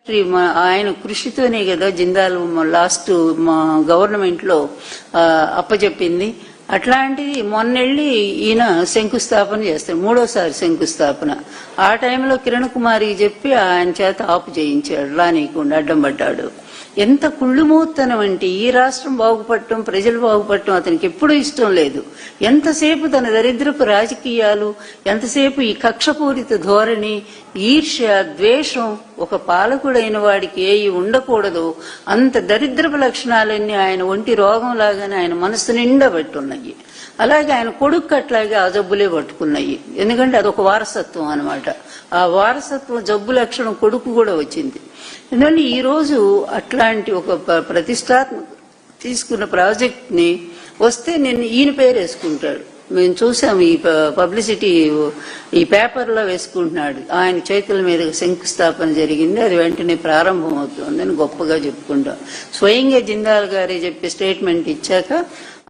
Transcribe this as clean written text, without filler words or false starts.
ఆయన కృషితోనే కదా జిందాల్ లాస్ట్ మా గవర్నమెంట్ లో అప్పచెప్పింది. అట్లాంటిది మొన్నెళ్ళి ఈయన శంకుస్థాపన చేస్తాడు, మూడోసారి శంకుస్థాపన. ఆ టైంలో కిరణ్ కుమార్కి చెప్పి ఆయన చేత ఆపు చేయించాడు, రానీయకుండా అడ్డం పడ్డాడు. ఎంత కుళ్ళుమూతనం అంటే ఈ రాష్ట్రం బాగుపడటం, ప్రజలు బాగుపడటం అతనికి ఎప్పుడూ ఇష్టం లేదు. ఎంతసేపు తన దరిద్రపు రాజకీయాలు, ఎంతసేపు ఈ కక్షపూరిత ధోరణి, ఈర్ష్య, ద్వేషం, ఒక పాలకుడైన వాడికి ఏవి ఉండకూడదో అంత దరిద్రపు లక్షణాలన్నీ ఆయన ఒంటి రోగంలాగానే ఆయన మనసు నిండా పట్టున్నాయి. అలాగే ఆయన కొడుకు అట్లాగే ఆ జబ్బులే పట్టుకున్నాయి. ఎందుకంటే అదొక వారసత్వం అనమాట. ఆ వారసత్వం జబ్బు లక్షణం కొడుకు కూడా వచ్చింది. ఎందుకంటే ఈ రోజు అట్లాంటి ఒక ప్రతిష్టాత్మక తీసుకున్న ప్రాజెక్ట్ ని వస్తే నేను ఈయన పేరు వేసుకుంటాడు. మేము చూసాం ఈ పబ్లిసిటీ ఈ పేపర్లో వేసుకుంటున్నాడు. ఆయన చేతుల మీద శంకుస్థాపన జరిగింది, అది వెంటనే ప్రారంభం అవుతుందని గొప్పగా చెప్పుకుంటాం. స్వయంగా జిందాల్ గారే చెప్పి స్టేట్మెంట్ ఇచ్చాక